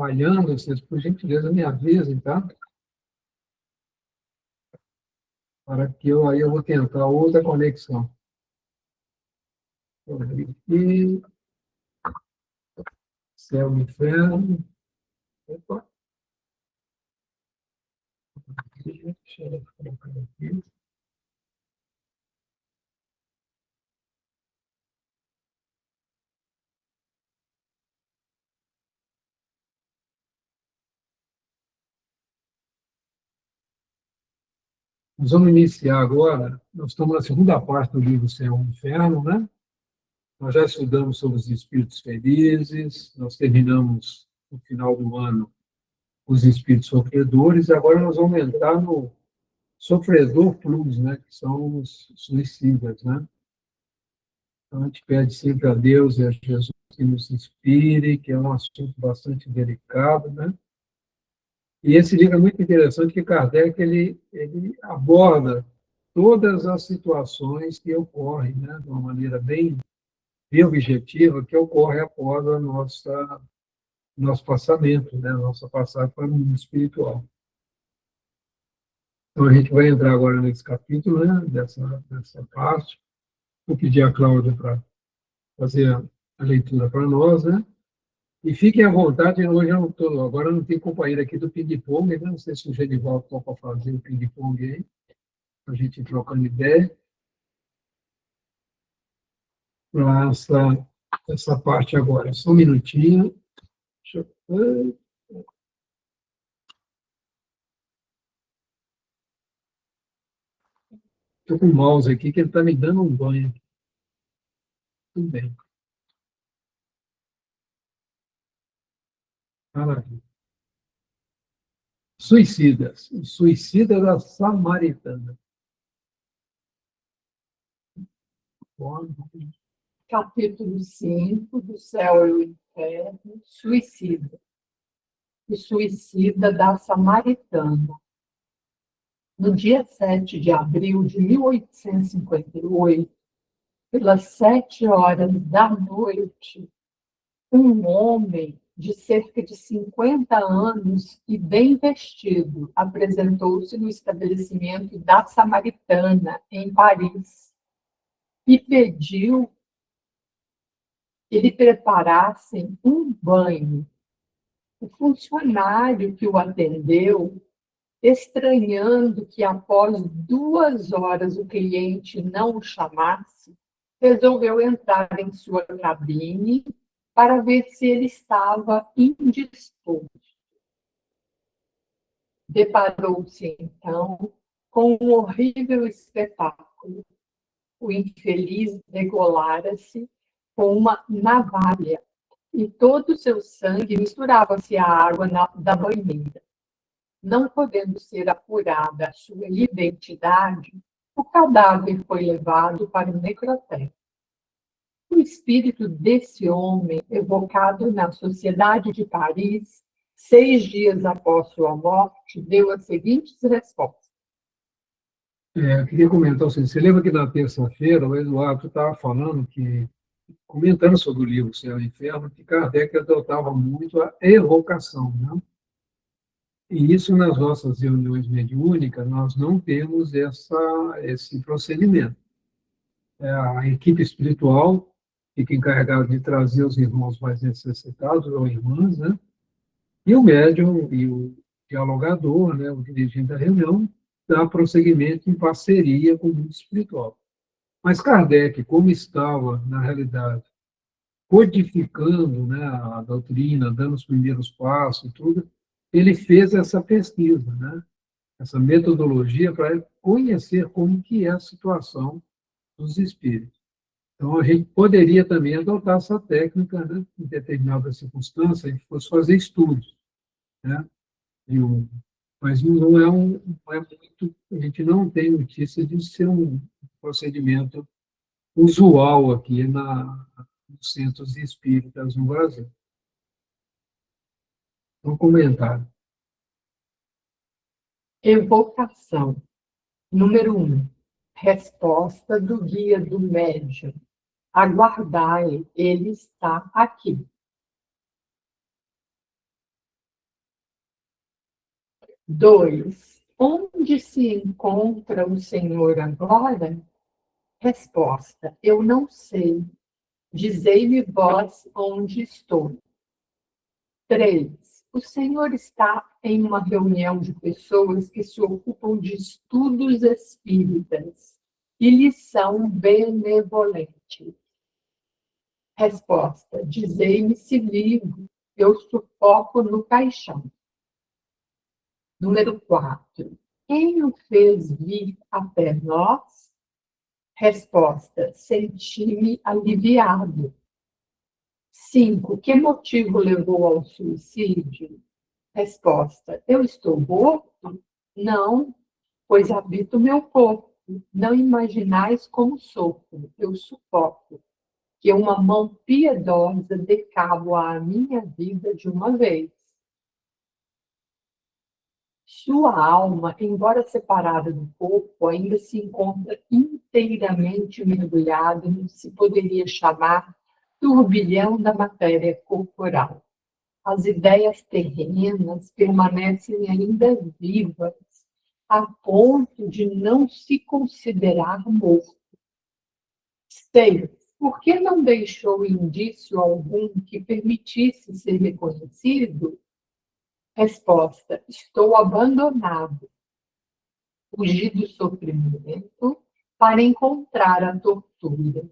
falhando, vocês, por gentileza, me avisem, tá? Para que aí eu vou tentar outra conexão. E céu, inferno. Opa. Deixa eu colocar aqui. Nós vamos iniciar agora, nós estamos na segunda parte do livro Céu e Inferno, né? Nós já estudamos sobre os espíritos felizes, nós terminamos no final do ano os espíritos sofredores, agora nós vamos entrar no sofredor plus, né? Que são os suicidas, né? Então a gente pede sempre a Deus e a Jesus que nos inspire, que é um assunto bastante delicado, né? E esse livro é muito interessante, que Kardec ele aborda todas as situações que ocorrem, né, de uma maneira bem objetiva, que ocorre após a nosso passamento, né, nossa passagem para o mundo espiritual. Então, a gente vai entrar agora nesse capítulo, né, dessa parte. Vou pedir a Cláudia para fazer a leitura para nós, né? E fiquem à vontade, hoje agora não tem companheiro aqui do ping-pong, né? Não sei se o Genival topa fazer o ping-pong aí, a gente ir trocando ideia. Para essa parte agora. Só um minutinho. Deixa eu... Estou com o mouse aqui, que ele está me dando um banho. Tudo bem. Maravilha. Suicidas. O suicida da Samaritana. Capítulo 5 do Céu e o Inferno, Suicida. O suicida da Samaritana. No dia 7 de abril de 1858, pelas 7 horas da noite, um homem de cerca de 50 anos e bem vestido apresentou-se no estabelecimento da Samaritana, em Paris, e pediu que lhe preparassem um banho. O funcionário que o atendeu, estranhando que após 2 horas o cliente não o chamasse, resolveu entrar em sua cabine para ver se ele estava indisposto. Deparou-se, então, com um horrível espetáculo. O infeliz degolara-se com uma navalha e todo o seu sangue misturava-se à água da banheira. Não podendo ser apurada a sua identidade, o cadáver foi levado para o necrotério. O espírito desse homem, evocado na Sociedade de Paris, 6 dias após sua morte, deu as seguintes respostas. Eu queria comentar assim, você lembra que na terça-feira o Eduardo estava falando comentando sobre o livro Céu e Inferno, que Kardec adotava muito a evocação, né? E isso nas nossas reuniões mediúnicas, nós não temos esse procedimento. A equipe espiritual fica encarregada de trazer os irmãos mais necessitados, ou irmãs, né? E o médium e o dialogador, né, o dirigente da reunião, dá prosseguimento em parceria com o mundo espiritual. Mas Kardec, como estava, na realidade, codificando, né, a doutrina, dando os primeiros passos e tudo, ele fez essa pesquisa, né, essa metodologia para conhecer como que é a situação dos espíritos. Então, a gente poderia também adotar essa técnica, né, em determinadas circunstâncias, a gente fosse fazer estudos, né, mas não é muito, a gente não tem notícia de ser um procedimento usual aqui nos centros espíritas no Brasil. Um comentário. Evocação. Número 1. Resposta do guia do médium. Aguardai, ele está aqui. 2. Onde se encontra o Senhor agora? Resposta: eu não sei. Dizei-me vós onde estou. 3. O Senhor está em uma reunião de pessoas que se ocupam de estudos espíritas e lhes são benevolentes. Resposta: dizei-me se vivo, eu sufoco no caixão. Número 4. Quem o fez vir até nós? Resposta: senti-me aliviado. 5. Que motivo levou ao suicídio? Resposta: eu estou morto? Não, pois habito meu corpo. Não imaginais como sofro, eu sufoco. Que uma mão piedosa dê cabo à minha vida de uma vez. Sua alma, embora separada do corpo, ainda se encontra inteiramente mergulhada no que se poderia chamar turbilhão da matéria corporal. As ideias terrenas permanecem ainda vivas, a ponto de não se considerar morto. 6. Por que não deixou indício algum que permitisse ser reconhecido? Resposta: estou abandonado. Fugi do sofrimento para encontrar a tortura.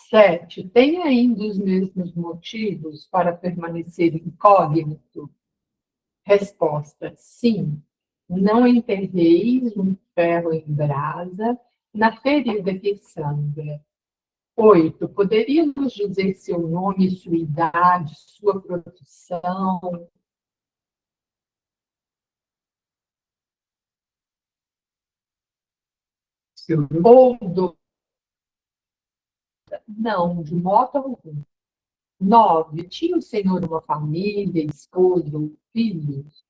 7. Tem ainda os mesmos motivos para permanecer incógnito? Resposta: sim. Não enterreis um ferro em brasa na ferida que sangra. 8. Poderia nos dizer seu nome, sua idade, sua profissão? Ou do... Não, de modo algum. 9. Tinha o senhor uma família, esposo, filhos?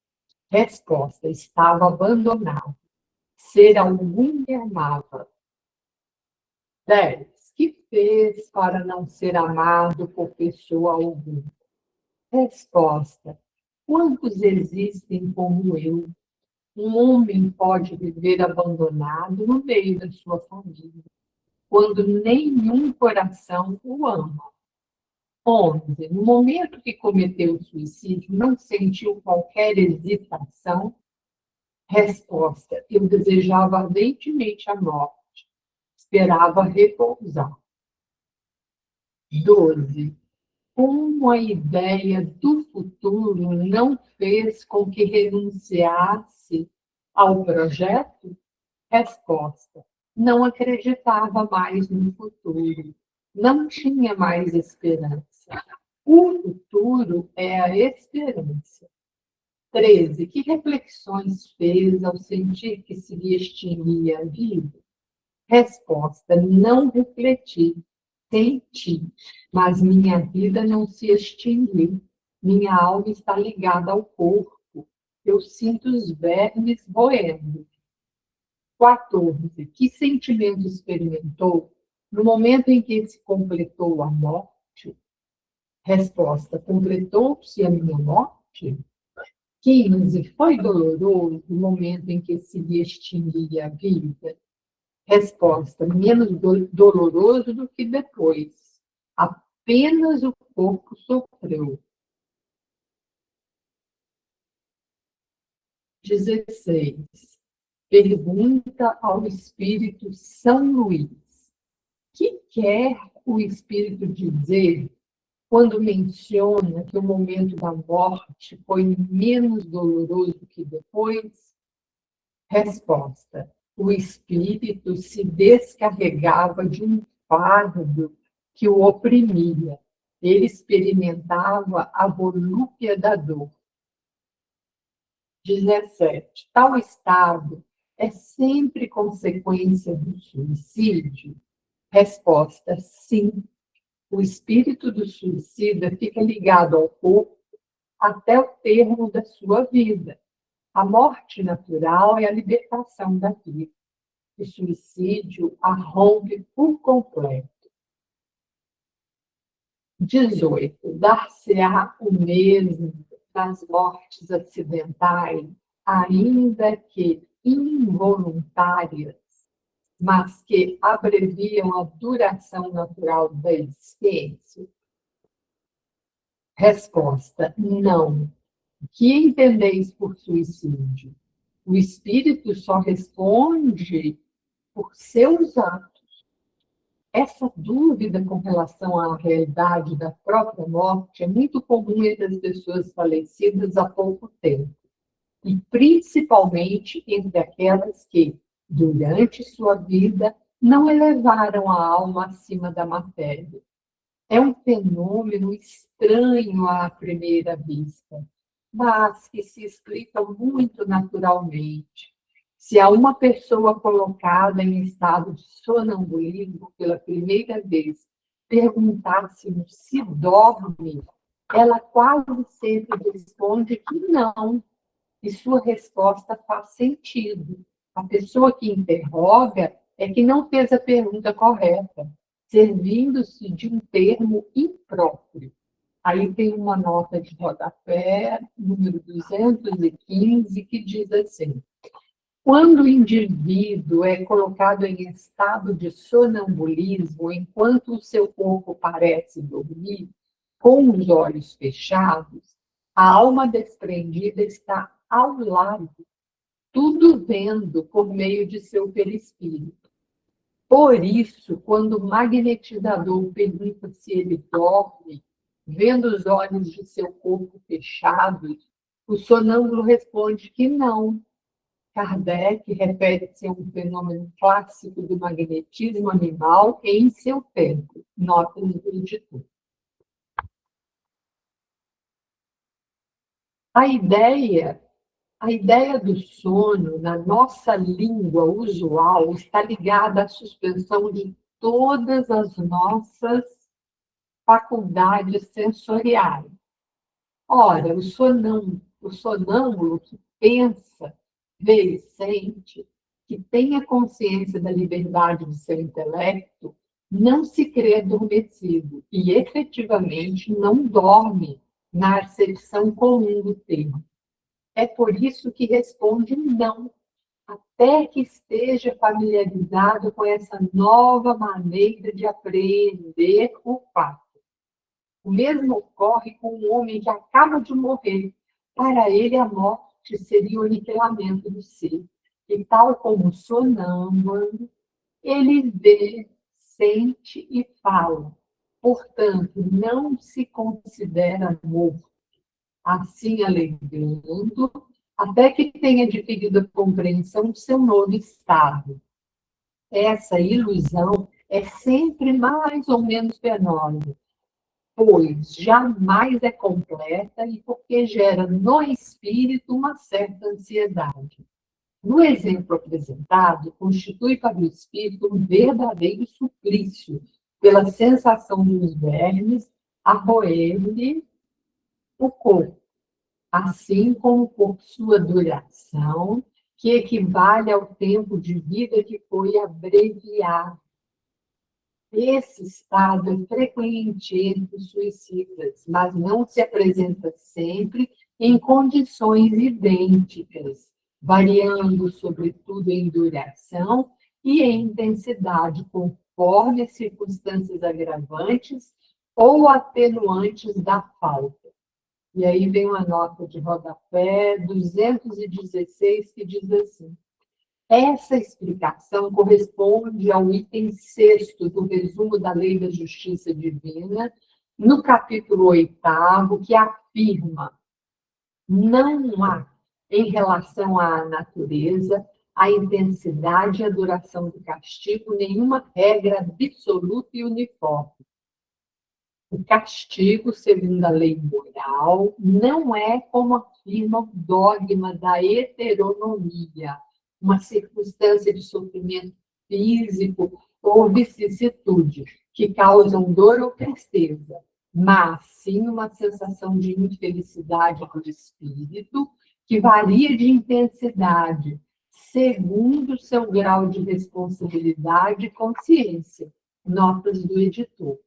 Resposta: estava abandonado. Ser algum me amava. 10. Que fez para não ser amado por pessoa alguma? Resposta: quantos existem como eu? Um homem pode viver abandonado no meio da sua família, quando nenhum coração o ama. 11. No momento que cometeu o suicídio, não sentiu qualquer hesitação? Resposta: eu desejava ardentemente a morte. Esperava repousar. 12. Como a ideia do futuro não fez com que renunciasse ao projeto? Resposta: não acreditava mais no futuro. Não tinha mais esperança. O futuro é a esperança. 13. Que reflexões fez ao sentir que se lhe extinguia a vida? Resposta: não refleti, senti, mas minha vida não se extinguiu. Minha alma está ligada ao corpo. Eu sinto os vermes roendo. 14. Que sentimento experimentou no momento em que se completou a morte? Resposta: completou-se a minha morte? 15. Foi doloroso o momento em que se lhe extinguia a vida? Resposta: menos doloroso do que depois. Apenas o corpo sofreu. 16. Pergunta ao Espírito São Luís: que quer o Espírito dizer quando menciona que o momento da morte foi menos doloroso que depois? Resposta: o espírito se descarregava de um fardo que o oprimia. Ele experimentava a volúpia da dor. 17. Tal estado é sempre consequência do suicídio? Resposta: sim. O espírito do suicida fica ligado ao corpo até o termo da sua vida. A morte natural é a libertação da vida. O suicídio a rompe por completo. 18. Dar-se-á o mesmo das mortes acidentais? ainda que involuntárias, mas que abreviam a duração natural da existência? Resposta: não. O que entendeis por suicídio? O espírito só responde por seus atos. Essa dúvida com relação à realidade da própria morte é muito comum entre as pessoas falecidas há pouco tempo, e principalmente entre aquelas que, durante sua vida, não elevaram a alma acima da matéria. É um fenômeno estranho à primeira vista, mas que se explica muito naturalmente. Se a uma pessoa colocada em estado de sonambulismo pela primeira vez perguntássemos se dorme, ela quase sempre responde que não, e sua resposta faz sentido. A pessoa que interroga é que não fez a pergunta correta, servindo-se de um termo impróprio. Aí tem uma nota de rodapé, número 215, que diz assim: quando o indivíduo é colocado em estado de sonambulismo, enquanto o seu corpo parece dormir, com os olhos fechados, a alma desprendida está ao lado, tudo vendo por meio de seu perispírito. Por isso, quando o magnetizador pergunta se ele dorme, vendo os olhos de seu corpo fechados, o sonâmbulo responde que não. Kardec refere-se a um fenômeno clássico do magnetismo animal em seu tempo. Notas do editor. A ideia do sono, na nossa língua usual, está ligada à suspensão de todas as nossas faculdades sensoriais. Ora, o sonâmbulo que pensa, vê e sente, que tem a consciência da liberdade de seu intelecto, não se crê adormecido e, efetivamente, não dorme na acepção comum do termo. É por isso que responde não, até que esteja familiarizado com essa nova maneira de apreender o fato. O mesmo ocorre com um homem que acaba de morrer. Para ele, a morte seria o aniquilamento do ser. E tal como sonâmbulo, ele vê, sente e fala. Portanto, não se considera morto. Assim, alegando, até que tenha adquirido a compreensão do seu novo estado. Essa ilusão é sempre mais ou menos penosa, pois jamais é completa e porque gera no espírito uma certa ansiedade. No exemplo apresentado, constitui para o espírito um verdadeiro suplício, pela sensação dos vermes a roer-lhe o corpo, assim como por sua duração, que equivale ao tempo de vida que foi abreviado. Esse estado é frequente entre os suicidas, mas não se apresenta sempre em condições idênticas, variando, sobretudo, em duração e em intensidade, conforme as circunstâncias agravantes ou atenuantes da falta. E aí vem uma nota de rodapé 216, que diz assim: essa explicação corresponde ao item 6º do resumo da Lei da Justiça Divina, no capítulo 8º, que afirma: não há, em relação à natureza, a intensidade e a duração do castigo, nenhuma regra absoluta e uniforme. O castigo, segundo a lei moral, não é, como afirma o dogma da heteronomia, uma circunstância de sofrimento físico ou vicissitude que causam dor ou tristeza, mas sim uma sensação de infelicidade do espírito que varia de intensidade segundo seu grau de responsabilidade e consciência. Notas do editor.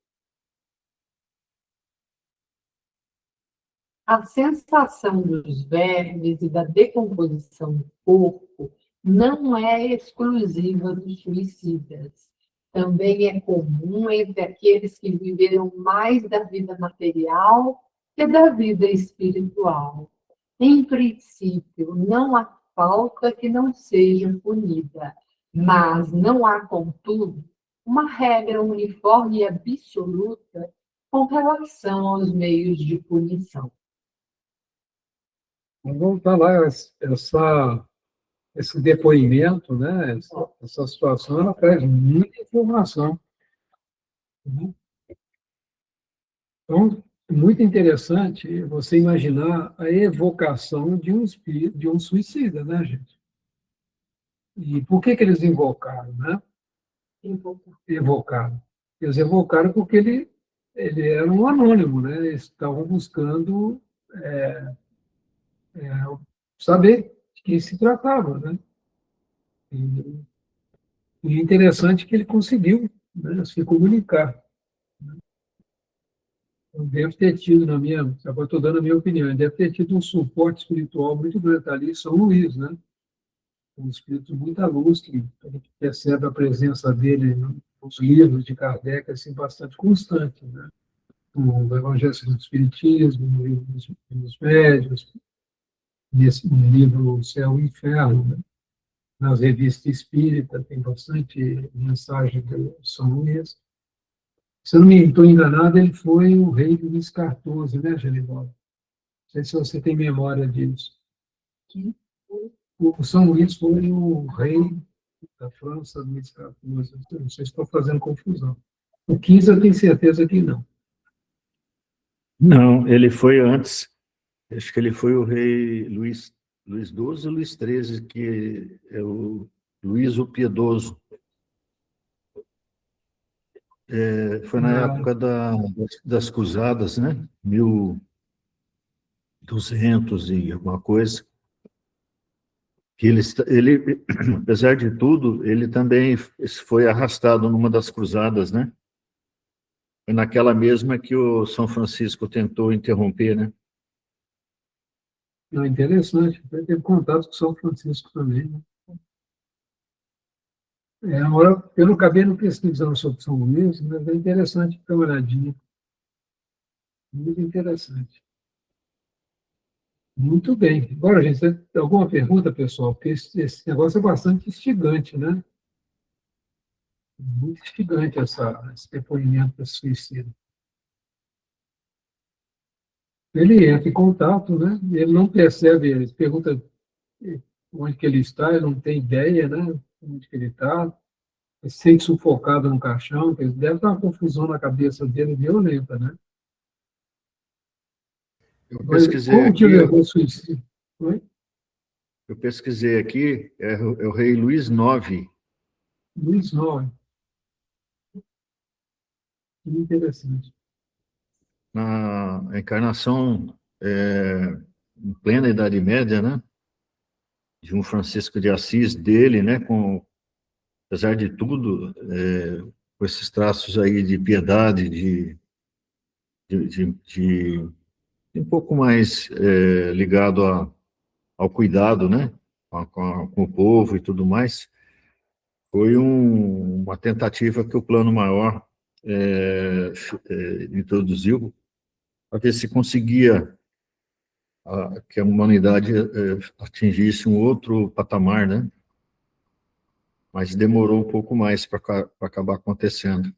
A sensação dos vermes e da decomposição do corpo não é exclusiva dos suicidas. Também é comum entre aqueles que viveram mais da vida material que da vida espiritual. Em princípio, não há falta que não seja punida, mas não há, contudo, uma regra uniforme e absoluta com relação aos meios de punição. Vamos voltar lá, esse depoimento, né? Essa situação, ela traz muita informação, né? Então, é muito interessante você imaginar a evocação de um espírito, de um suicida, né, gente? E por que eles invocaram, né? Evocaram. Eles evocaram porque ele era um anônimo, né? Eles estavam buscando saber de que se tratava, né? E, e é interessante que ele conseguiu, né, se comunicar. Eu devo ter tido, agora estou dando a minha opinião, ele deve ter tido um suporte espiritual muito grande ali em São Luís, né? Um espírito muito ilustre, a gente percebe a presença dele nos livros de Kardec, assim, bastante constante, né? No Evangelho do Espiritismo, no livro dos Médiuns, no livro Céu e Inferno, né? Nas revistas espíritas, tem bastante mensagem de São Luís. Se eu não me estou enganado, ele foi o rei Luís XIV, né, Genivaldo? Não sei se você tem memória disso. O São Luís foi o rei da França, Luís XIV. Não sei se estou fazendo confusão. O 15 eu tenho certeza que não. Não, ele foi antes. Acho que ele foi o rei Luís XII ou Luís XIII, que é o Luís o Piedoso. Foi na época das Cruzadas, né? 1200 e alguma coisa. Que ele, apesar de tudo, ele também foi arrastado numa das cruzadas, né? Foi naquela mesma que o São Francisco tentou interromper, né? Não, interessante. Eu teve contato com São Francisco também, né? Agora, eu não acabei não pesquisando sobre São Luís, mas é interessante dar uma olhadinha. Muito interessante. Muito bem. Agora, gente, você tem alguma pergunta, pessoal? Porque esse negócio é bastante instigante, né? Muito instigante esse depoimento desse suicida. Ele entra em contato, né? Ele não percebe, ele pergunta onde que ele está, ele não tem ideia, né? Onde que ele está, ele se sente sufocado no caixão, deve estar uma confusão na cabeça dele violenta, né? Eu Mas pesquisei como que aqui, levou o suicídio? Oi? é o rei Luís IX. Luís IX. Que interessante. Na encarnação em plena Idade Média, né? De um Francisco de Assis dele, né? Apesar de tudo, com esses traços aí de piedade, de um pouco mais ligado ao cuidado, né? Com o povo e tudo mais, foi uma tentativa que o Plano Maior introduziu para ver se conseguia que a humanidade atingisse um outro patamar, né? Mas demorou um pouco mais para acabar acontecendo.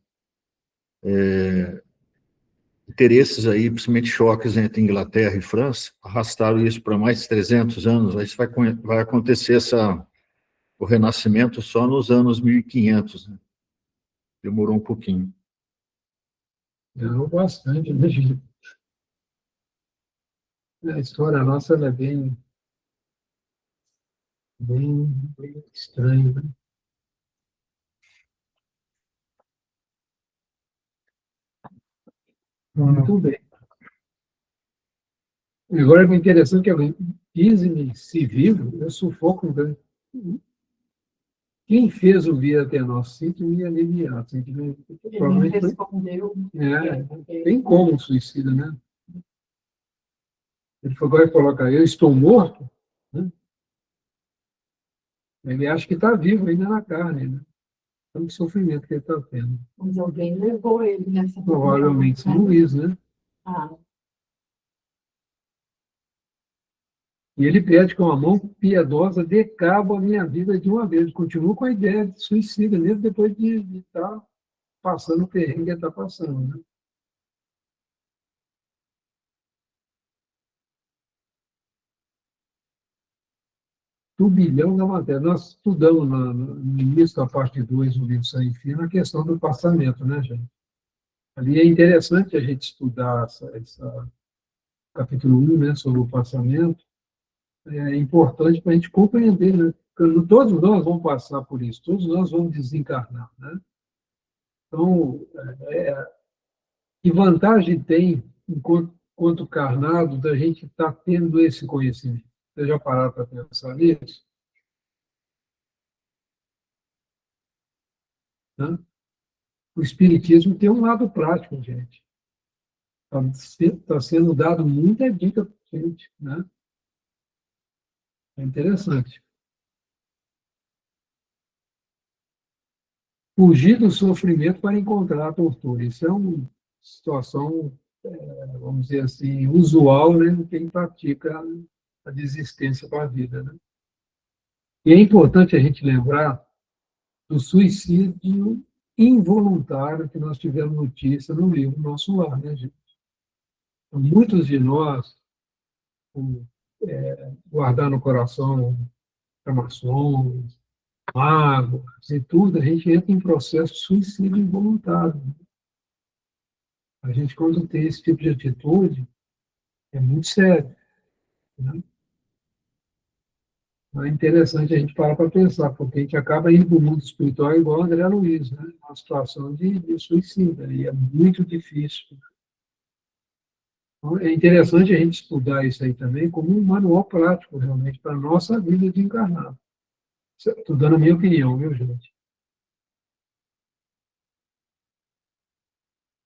Interesses aí, principalmente choques entre Inglaterra e França, arrastaram isso para mais de 300 anos. Aí vai acontecer o renascimento só nos anos 1500, né? Demorou um pouquinho. Demorou bastante, né, gente? A história nossa ela é bem estranha, né? Muito bem. Agora, o interessante é que alguém dizem se vivo, eu sufoco. Quem fez o vir até nós? Sinto-me aliviado. Ele respondeu. Tem como um suicida, né? Ele vai colocar, eu estou morto, né? Ele acha que está vivo ainda na carne, né? Tanto sofrimento que ele está tendo. Mas alguém levou ele nessa Provavelmente São Luís, né? Ah, E ele pede com a mão piedosa, dê cabo à minha vida de uma vez. Continua com a ideia de suicídio, mesmo depois de estar passando o perrengue que ele está passando, né? Turbilhão da matéria. Nós estudamos no início da parte 2 do livro Sangue Fino a questão do passamento, né, gente? Ali é interessante a gente estudar capítulo 1, né, sobre o passamento. É importante para a gente compreender, né? Porque todos nós vamos passar por isso, todos nós vamos desencarnar, né? Então, que vantagem tem, enquanto carnado, da gente estar tendo esse conhecimento? Você já pararam para pensar nisso? Né? O Espiritismo tem um lado prático, gente. Está sendo dado muita dica para a gente, né? É interessante. Fugir do sofrimento para encontrar a tortura. Isso é uma situação, vamos dizer assim, usual, né, de quem pratica a desistência para a vida, né? E é importante a gente lembrar do suicídio involuntário que nós tivemos notícia no livro Nosso Lar, né, gente? Então, muitos de nós, com, guardar no coração tramações, mágoas e tudo, a gente entra em processo de suicídio involuntário. A gente, quando tem esse tipo de atitude, é muito sério, né? É interessante a gente parar para pensar, porque a gente acaba indo para o mundo espiritual igual o André Luiz, né? Uma situação de suicídio, e é muito difícil. Então, é interessante a gente estudar isso aí também como um manual prático, realmente, para a nossa vida de encarnado. Estou dando a minha opinião, viu, gente?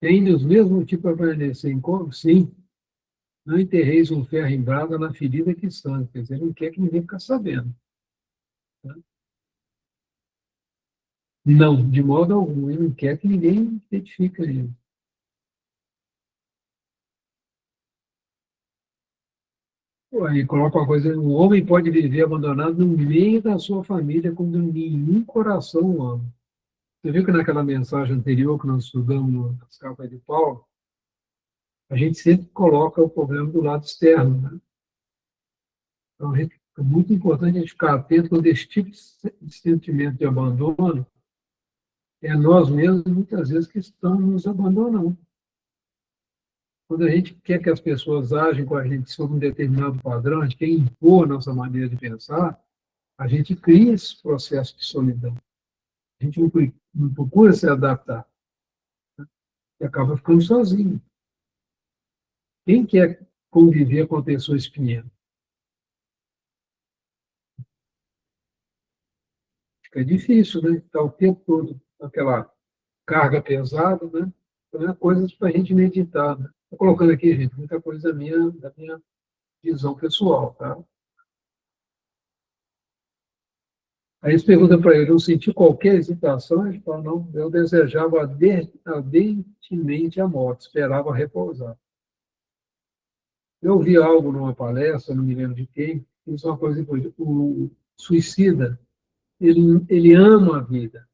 Tem os mesmos motivos para permanecer em corpo? Sim. Não enterreis um ferro em brasa na ferida que sangra. Quer dizer, não quer que ninguém fique sabendo. Tá? Não, de modo algum. Ele não quer que ninguém identifique ele. Aí coloca uma coisa, o homem pode viver abandonado no meio da sua família quando nenhum coração o ama. Você viu que naquela mensagem anterior que nós estudamos nas cartas de Paulo, a gente sempre coloca o problema do lado externo, né? Então, é muito importante a gente ficar atento quando esse tipo de sentimento de abandono é nós mesmos, muitas vezes, que estamos nos abandonando. Quando a gente quer que as pessoas agem com a gente sob um determinado padrão, a gente quer impor a nossa maneira de pensar, a gente cria esse processo de solidão. A gente não procura se adaptar, né? E acaba ficando sozinho. Quem quer conviver com a pessoa espinhenta? Fica difícil, né? Está o tempo todo com aquela carga pesada, né? Então, é coisas para a gente meditar, né? Estou colocando aqui, gente, muita coisa da minha visão pessoal, tá? Aí eles perguntam para ele, eu senti qualquer hesitação? Ele fala, não, eu desejava ardentemente a morte, esperava repousar. Eu vi algo numa palestra, não me lembro de quem, disse uma coisa importante, o suicida, ele ama a vida,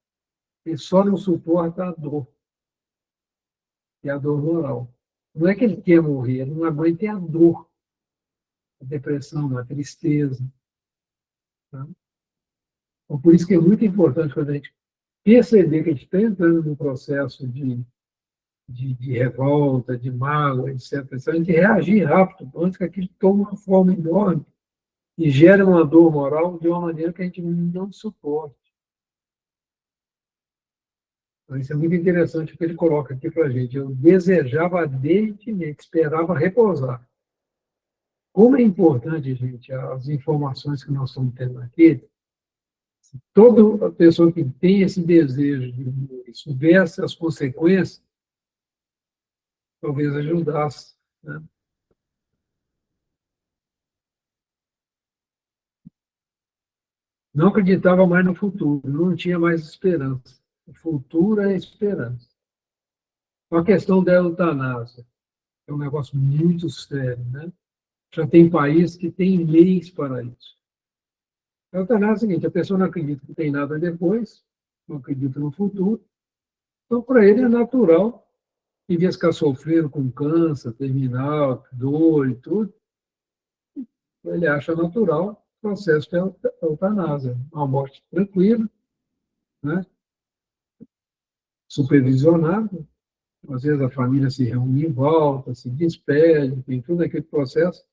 ele só não suporta a dor, que é a dor moral. Não é que ele quer morrer, ele não aguenta a dor, a depressão, a tristeza. Tá? Então, por isso que é muito importante quando a gente perceber que a gente está entrando num processo de revolta, de mágoa, etc. A gente reagir rápido, antes que aquilo tome uma forma enorme e gere uma dor moral de uma maneira que a gente não suporte. Então, isso é muito interessante o que ele coloca aqui para a gente. Eu desejava ardentemente, esperava repousar. Como é importante, gente, as informações que nós estamos tendo aqui, se toda pessoa que tem esse desejo de soubesse as consequências, talvez ajudasse, né? Não acreditava mais no futuro, não tinha mais esperança. O futuro é esperança. A questão da eutanásia é um negócio muito sério, né? Já tem país que tem leis para isso. A eutanásia é o seguinte, a pessoa não acredita que tem nada depois, não acredita no futuro, então para ele é natural, em vez de ficar sofrendo com câncer, terminal, dor e tudo, ele acha natural o processo da eutanásia, uma morte tranquila, né? Supervisionada, às vezes a família se reúne em volta, se despede, tem todo aquele processo,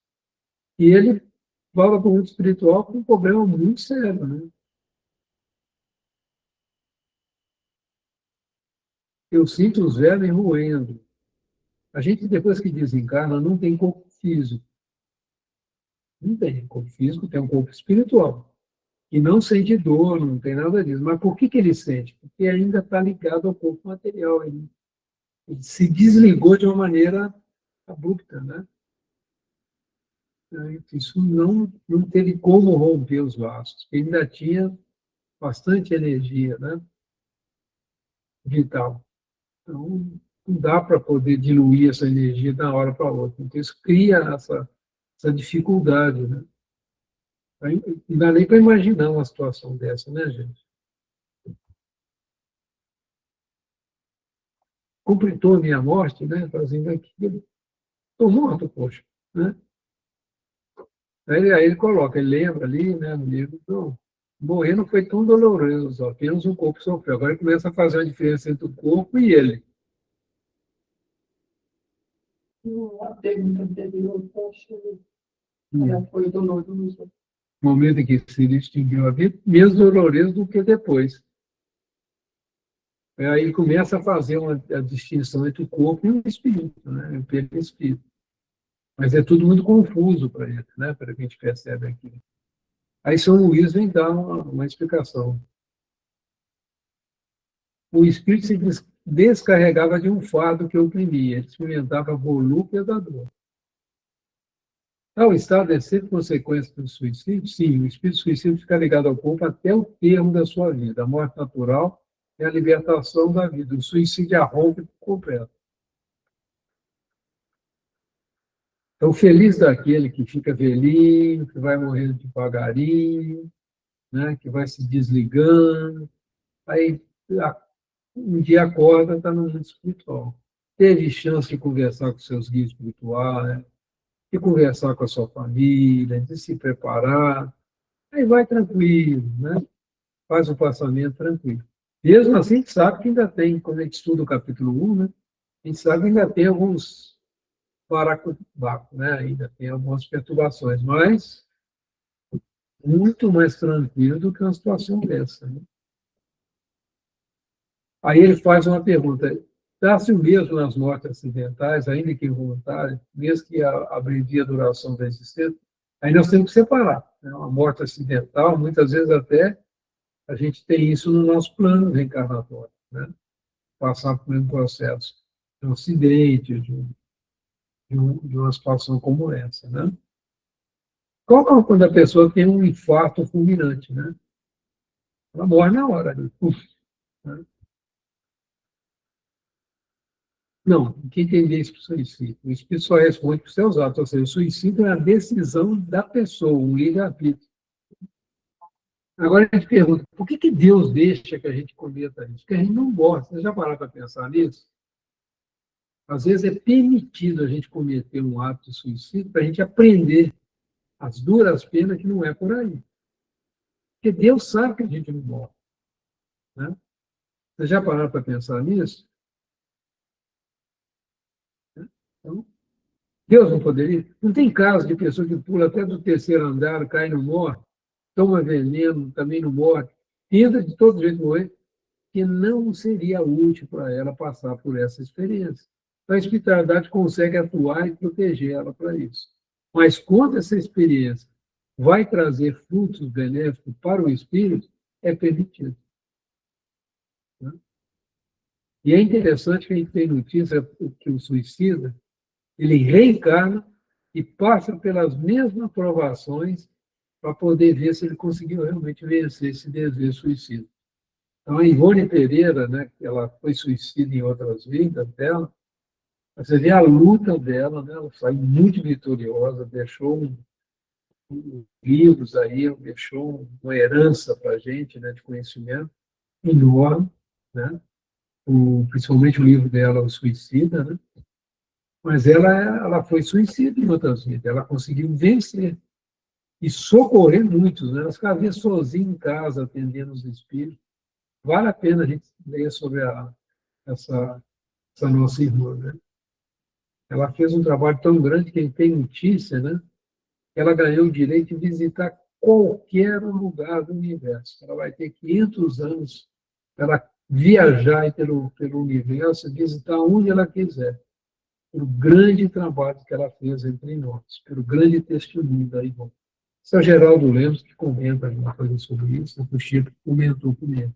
e ele fala para o mundo espiritual com um problema muito sério, né? Eu sinto os vermes roendo. A gente, depois que desencarna, não tem corpo físico. Não tem corpo físico, tem um corpo espiritual. E não sente dor, não tem nada disso. Mas por que ele sente? Porque ainda está ligado ao corpo material. Ele se desligou de uma maneira abrupta, né? Isso não teve como romper os laços. Ele ainda tinha bastante energia, né? Vital. Então, não dá para poder diluir essa energia de uma hora para outra. Então, isso cria essa dificuldade, né? Não dá nem para imaginar uma situação dessa, né, gente? Completou a minha morte, né? Fazendo aquilo. Estou morto, poxa, né? Aí ele coloca, ele lembra ali, né, no livro, não, morrer não foi tão doloroso, apenas o corpo sofreu. Agora ele começa a fazer uma diferença entre o corpo e ele. A pergunta anterior, ela foi dolorosa. No momento em que se extinguiu a vida, menos doloroso do que depois. Aí ele começa a fazer a distinção entre o corpo e o espírito, né? O perispírito. Mas é tudo muito confuso para ele, né? Para que a gente percebe aqui. Aí São Luís vem dar uma explicação. O espírito se descarregava de um fardo que oprimia, ele experimentava a volúpia da dor. Tal estado é sempre consequência do suicídio? Sim, o espírito suicida fica ligado ao corpo até o termo da sua vida. A morte natural é a libertação da vida. O suicídio arrompe por completo. Então, feliz daquele que fica velhinho, que vai morrendo devagarinho, né, que vai se desligando, aí um dia acorda, está no mundo espiritual. Teve chance de conversar com seus guias espirituais, de conversar com a sua família, de se preparar, aí vai tranquilo, né? Faz o passamento tranquilo. Mesmo assim, a gente sabe que ainda tem, quando a gente estuda o capítulo 1, né, a gente sabe que ainda tem alguns paracubacos, né? Ainda tem algumas perturbações, mas muito mais tranquilo do que uma situação dessa. Né? Aí ele faz uma pergunta: dá-se o mesmo nas mortes acidentais, ainda que involuntárias, mesmo que abrevie a duração da existência? Aí nós temos que separar. Né? Uma morte acidental, muitas vezes até a gente tem isso no nosso plano reencarnatório, né? Passar por um processo de um acidente, de uma situação como essa, né? Qual é quando a pessoa tem um infarto fulminante, né? Ela morre na hora. Né? Não, quem entender isso para o suicídio? O espírito só responde para os seus atos, ou seja, o suicídio é a decisão da pessoa, um livre-arbítrio. Agora a gente pergunta, por que Deus deixa que a gente cometa isso? Porque a gente não gosta. Você já parou para pensar nisso? Às vezes é permitido a gente cometer um ato de suicídio para a gente aprender as duras penas que não é por aí. Porque Deus sabe que a gente não morre. Né? Você já parou para pensar nisso? Então, Deus não poderia? Não tem caso de pessoa que pula até do terceiro andar, cai e não morre, toma veneno, também não morre, tenta de todo jeito morrer, que não seria útil para ela passar por essa experiência. A espiritualidade consegue atuar e proteger ela para isso. Mas quando essa experiência vai trazer frutos benéficos para o espírito, é permitido. Né? E é interessante que a gente tem notícia que o suicida, ele reencarna e passa pelas mesmas provações para poder ver se ele conseguiu realmente vencer esse desejo suicida. Então, a Ivone Pereira, né, ela foi suicida em outras vidas dela, você vê a luta dela, né, ela saiu muito vitoriosa, deixou livros aí, deixou uma herança para a gente, né, de conhecimento enorme, né, principalmente o livro dela, O Suicida, né, mas ela foi suicida em outras vidas, ela conseguiu vencer e socorrer muitos, né, ela ficava sozinha em casa, atendendo os espíritos. Vale a pena a gente ler sobre essa, essa nossa irmã, né? Ela fez um trabalho tão grande que tem notícia, né? Ela ganhou o direito de visitar qualquer lugar do universo. Ela vai ter 500 anos para viajar pelo universo, visitar onde ela quiser. Pelo grande trabalho que ela fez entre nós, pelo grande testemunho da Ivone. Esse é o Geraldo Lemos, que comenta alguma coisa sobre isso, o Chico comentou comigo.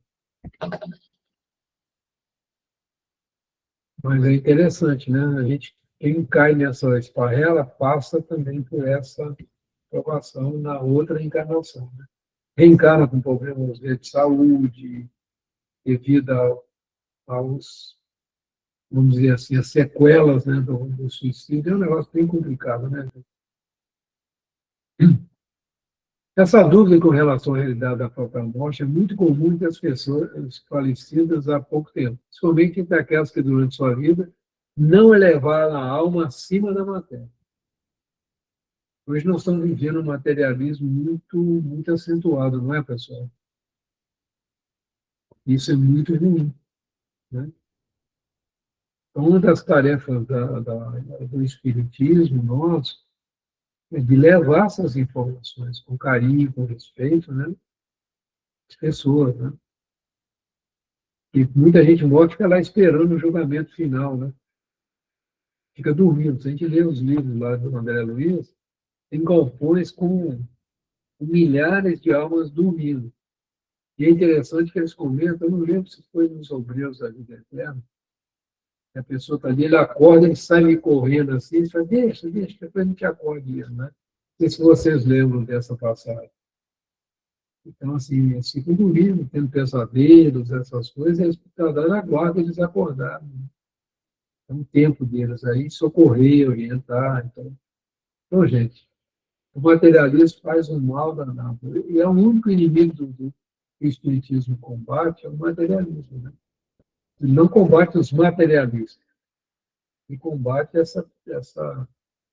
Mas é interessante, né? A gente, quem cai nessa esparrela passa também por essa provação na outra encarnação. Né? Reencarna com problemas de saúde, devido aos, vamos dizer assim, as sequelas, né, do suicídio. É um negócio bem complicado, né? Essa dúvida com relação à realidade da própria morte é muito comum entre as pessoas falecidas há pouco tempo, principalmente entre aquelas que, durante sua vida, não elevaram a alma acima da matéria. Hoje nós estamos vivendo um materialismo muito acentuado, não é, pessoal? Isso é muito ruim, né? Então, uma das tarefas do Espiritismo nosso é de levar essas informações com carinho, com respeito, né, às pessoas, né? E muita gente morre fica lá esperando o julgamento final, né? Fica dormindo. Se a gente lê os livros lá do André Luiz, tem galpões com milhares de almas dormindo. E é interessante que eles comentam, eu não lembro se foi nos Obreiros da Vida Eterna, a pessoa está ali, ele acorda, ele sai me correndo assim, ele fala, deixa, depois a gente acorde, né? Não sei se vocês lembram dessa passagem. Então, assim, eles ficam dormindo, tendo pesadelos, essas coisas, e eles estão dando a guarda eles acordarem. Né? É um tempo deles aí, socorrer, orientar. Então, gente, o materialismo faz um mal danado. E é o único inimigo do que o Espiritismo combate, é o materialismo. Né? Ele não combate os materialistas, ele combate essa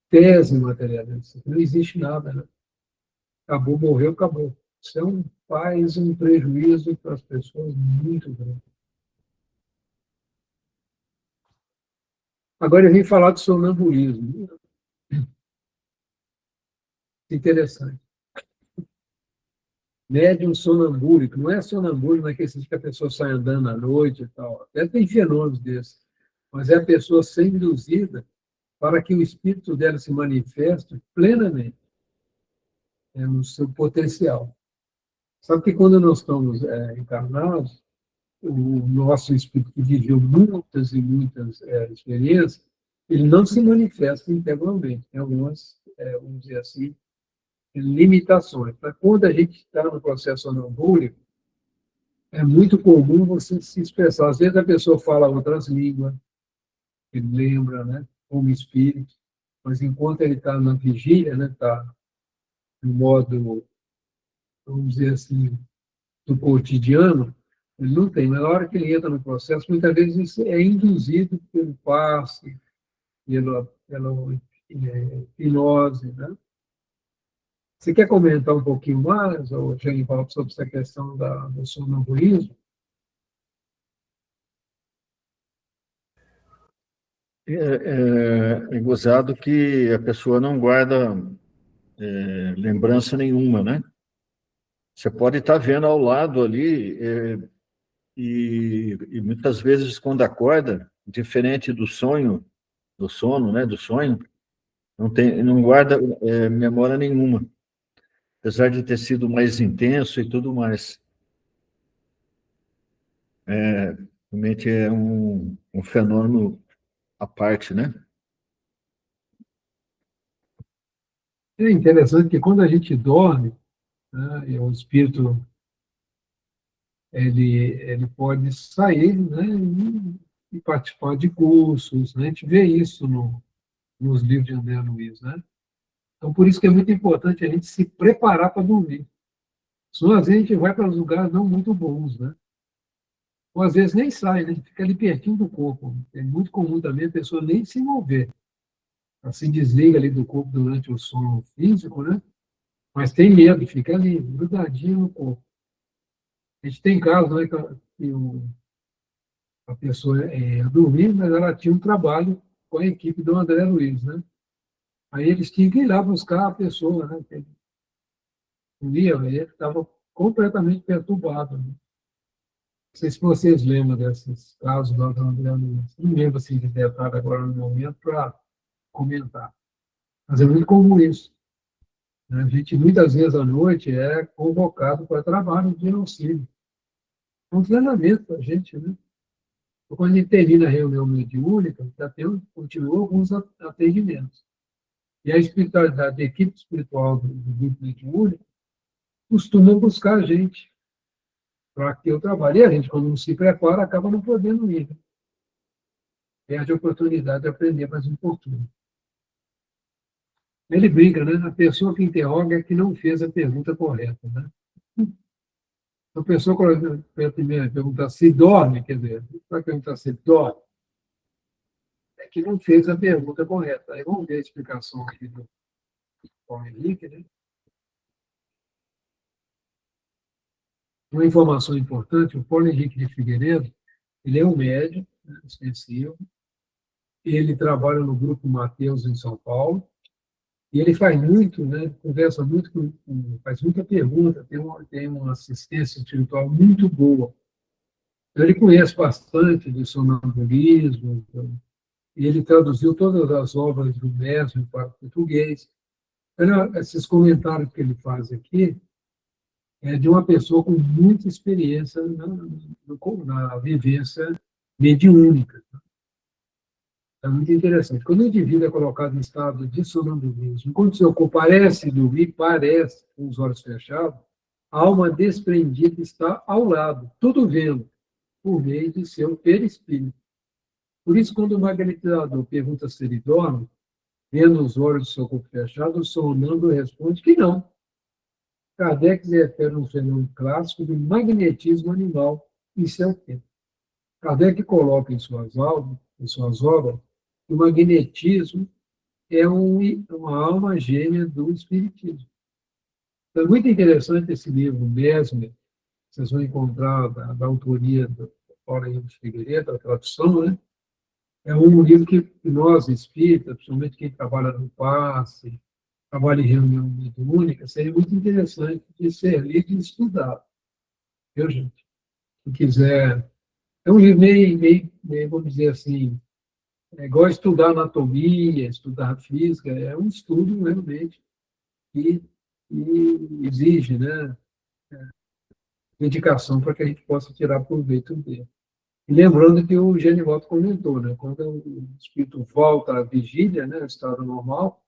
tese materialista. Não existe nada. Né? Acabou, morreu, acabou. Isso faz um prejuízo para as pessoas muito grande. Agora eu vim falar de sonambulismo. Interessante. Médium sonambúlico, não é sonambúlico naquele sentido que a pessoa sai andando à noite e tal. Até tem fenômenos desses. Mas é a pessoa ser induzida para que o espírito dela se manifeste plenamente no seu potencial. Sabe que quando nós estamos encarnados, o nosso espírito que viveu muitas e muitas experiências, ele não se manifesta integralmente. Tem algumas, vamos dizer assim, limitações. Mas quando a gente está no processo sonambúlico, é muito comum você se expressar. Às vezes a pessoa fala outras línguas, ele lembra, né, como espírito, mas enquanto ele está na vigília, né, está no modo, vamos dizer assim, do cotidiano, ele não tem. Mas na hora que ele entra no processo, muitas vezes isso é induzido pelo passe, pela hipnose, né? Você quer comentar um pouquinho mais, ou Genivaldo, sobre essa questão do sonambulismo? É gozado que a pessoa não guarda lembrança nenhuma, né? Você pode estar vendo ao lado ali, e muitas vezes quando acorda, diferente do sonho, do sono, né, do sonho, não guarda memória nenhuma, apesar de ter sido mais intenso e tudo mais. Realmente é um fenômeno à parte, né? É interessante que quando a gente dorme, né? E o espírito ele pode sair, né, e participar de cursos, né? A gente vê isso nos livros de André Luiz, né? Então, por isso que é muito importante a gente se preparar para dormir. Senão, às vezes, a gente vai para lugares não muito bons, né? Ou, às vezes, nem sai, né? Fica ali pertinho do corpo. É muito comum também a pessoa nem se mover. Ela se desliga ali do corpo durante o sono físico, né? Mas tem medo, fica ali, grudadinho no corpo. A gente tem casos, né, a pessoa dormia, mas ela tinha um trabalho com a equipe do André Luiz, né? Aí eles tinham que ir lá buscar a pessoa, né? Ele estava completamente perturbado. Né? Não sei se vocês lembram desses casos lá do André Luiz. Não lembro assim, de detalhe agora no momento para comentar. Mas é muito comum isso. Né? A gente, muitas vezes à noite, é convocado para trabalho de auxílio. É um treinamento para a gente, né? Então, quando a gente termina a reunião mediúnica, já tem, continua alguns atendimentos. E a espiritualidade, a equipe espiritual do grupo mediúnico, costuma buscar a gente para que eu trabalhe. E a gente, quando não se prepara, acaba não podendo ir. Né? Perde a oportunidade de aprender mais um pouquinho. Ele brinca, né? A pessoa que interroga é que não fez a pergunta correta. Né? A pessoa, quando pergunta se dorme, quer dizer, para perguntar se dorme, é que não fez a pergunta correta. Aí vamos ver a explicação aqui do Paulo Henrique. Né? Uma informação importante, o Paulo Henrique de Figueiredo, ele é um médico, né, extensivo, ele trabalha no Grupo Mateus, em São Paulo, e ele faz muito, né, conversa muito, faz muita pergunta, tem uma assistência espiritual muito boa. Então, ele conhece bastante de sonambulismo, então, e ele traduziu todas as obras do Mestre para o português. Então, esses comentários que ele faz aqui é de uma pessoa com muita experiência na vivência mediúnica. É muito interessante. Quando o indivíduo é colocado em estado de sonambulismo, quando o seu corpo parece dormir, parece, com os olhos fechados, a alma desprendida está ao lado, tudo vendo, por meio de seu perispírito. Por isso, quando o magnetizador pergunta se ele dorme, vendo os olhos do seu corpo fechado, o sonâmbulo responde que não. Kardec se refere a um fenômeno clássico do magnetismo animal em seu tempo. Kardec coloca em suas obras, que o magnetismo é uma alma gêmea do espiritismo. Então, é muito interessante esse livro, Mesmer, vocês vão encontrar da autoria do Paulo Henrique de Figueiredo, a tradução, né? É um livro que nós, espíritas, principalmente quem trabalha no passe, trabalha em reunião mediúnica, seria muito interessante de ser lido e estudado. Viu, gente? Se quiser. É um livro meio, vamos dizer assim, é igual estudar anatomia, estudar física, é um estudo realmente que exige, né, dedicação para que a gente possa tirar proveito dele. E lembrando que o Genivaldo comentou, né, quando o espírito volta à vigília, né, estado normal,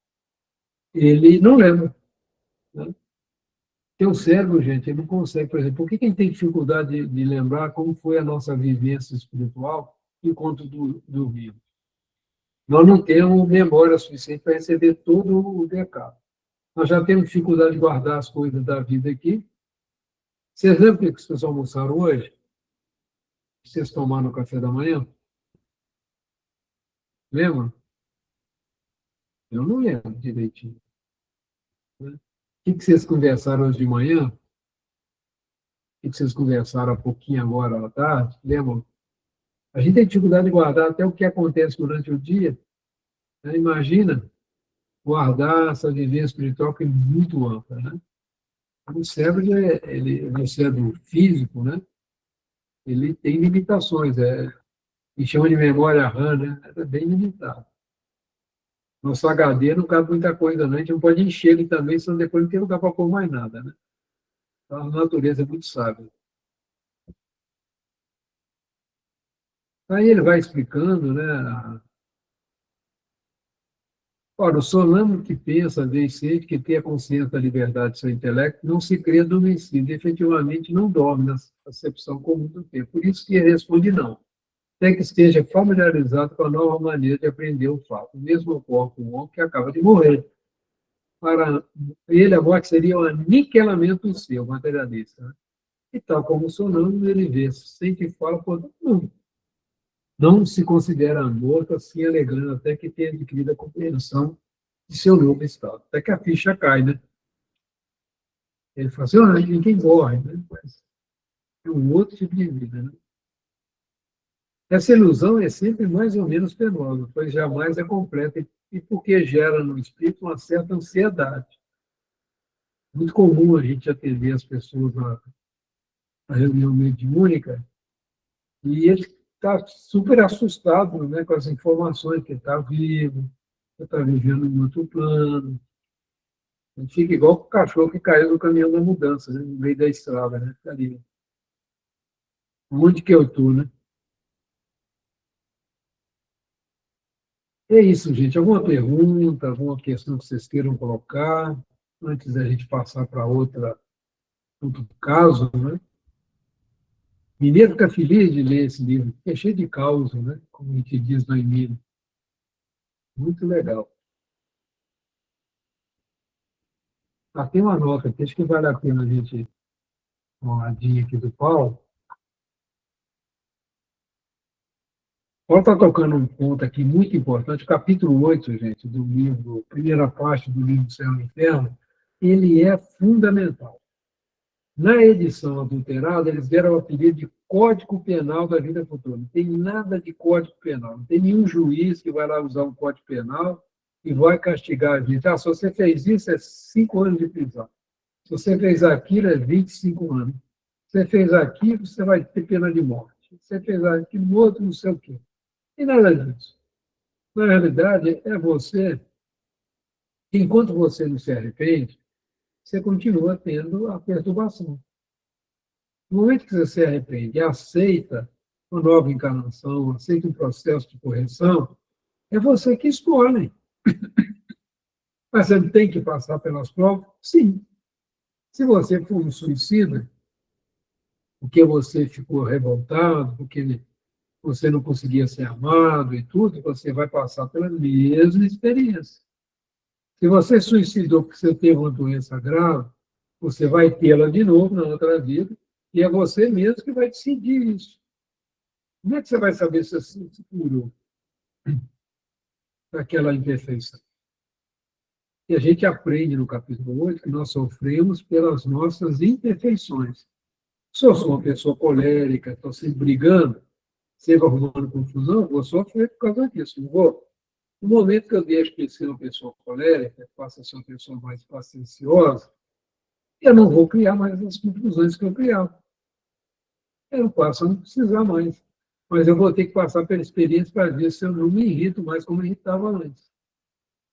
ele não lembra. Né? Porque o cérebro, gente, ele não consegue, por exemplo, por que a gente tem dificuldade de lembrar como foi a nossa vivência espiritual enquanto dormimos? Nós não temos memória suficiente para receber todo o recado. Nós já temos dificuldade de guardar as coisas da vida aqui. Vocês lembram o que vocês almoçaram hoje? Vocês tomaram no café da manhã? Lembram? Eu não lembro direitinho. Né? O que vocês conversaram hoje de manhã? O que vocês conversaram há pouquinho agora à tarde? Lembram? A gente tem dificuldade de guardar até o que acontece durante o dia. Né? Imagina guardar essa vivência espiritual que é muito ampla. Né? O cérebro, o cérebro físico, né? Ele tem limitações. E chama de memória RAM, né? É bem limitado. Nosso HD não cabe muita coisa, não. A gente não pode encher ele também, senão depois não tem lugar para pôr mais nada, né? Então, a natureza é muito sábia. Aí ele vai explicando, né, Ora, o sonâmbulo que pensa, vê e sente, que tem a consciência da liberdade do seu intelecto, não se crê adormecido, efetivamente não dorme na acepção comum do tempo. Por isso que ele responde não. Até que esteja familiarizado com a nova maneira de aprender o fato. O mesmo ocorre com o homem que acaba de morrer. Para ele, a morte seria um aniquilamento seu, materialista. Né? E tal como o sonâmbulo, ele vê, sente e fala por todo mundo. Não se considera morto, assim alegando até que tenha adquirido a compreensão de seu novo estado. Até que a ficha cai, né? Ele fala assim, ninguém morre, né? Mas é um outro tipo de vida, né? Essa ilusão é sempre mais ou menos penosa, pois jamais é completa e porque gera no espírito uma certa ansiedade. Muito comum a gente atender as pessoas na reunião mediúnica e ele está super assustado, né, com as informações que ele está vivo, que está vivendo em outro plano. A gente fica igual o cachorro que caiu no caminhão da mudança, né, no meio da estrada, né? Fica ali. Onde que eu estou, né? É isso, gente. Alguma pergunta, alguma questão que vocês queiram colocar, antes da gente passar para outro caso, né? Mineiro fica feliz de ler esse livro, porque é cheio de causa, né? Como a gente diz no Emílio. Muito legal. Tem uma nota aqui, acho que vale a pena a gente dar uma olhadinha aqui do Paulo. Paulo está tocando um ponto aqui muito importante, capítulo 8, gente, do livro, primeira parte do livro Céu e Inferno, ele é fundamental. Na edição adulterada, eles deram o apelido de Código Penal da Vida Futura. Não tem nada de Código Penal. Não tem nenhum juiz que vai lá usar um Código Penal e vai castigar a gente. Se você fez isso, é 5 anos de prisão. Se você fez aquilo, é 25 anos. Se você fez aquilo, você vai ter pena de morte. Se você fez aquilo, outro, não sei o quê. E nada disso. Na realidade, é você, enquanto você não se arrepende, você continua tendo a perturbação. No momento que você se arrepende e aceita uma nova encarnação, aceita um processo de correção, é você que escolhe. Mas você tem que passar pelas provas? Sim. Se você for um suicida, porque você ficou revoltado, porque você não conseguia ser amado e tudo, você vai passar pela mesma experiência. Se você suicidou porque você teve uma doença grave, você vai tê-la de novo na outra vida, e é você mesmo que vai decidir isso. Como é que você vai saber se você se curou daquela imperfeição? E a gente aprende no capítulo 8 que nós sofremos pelas nossas imperfeições. Se eu sou uma pessoa colérica, estou sempre brigando, sempre arrumando confusão, vou sofrer por causa disso. Não vou. No momento que eu deixo de ser uma pessoa colérica, passo a ser uma pessoa mais pacienciosa, eu não vou criar mais as confusões que eu criava. Eu não passo a não precisar mais. Mas eu vou ter que passar pela experiência para ver se eu não me irrito mais como eu irritava antes.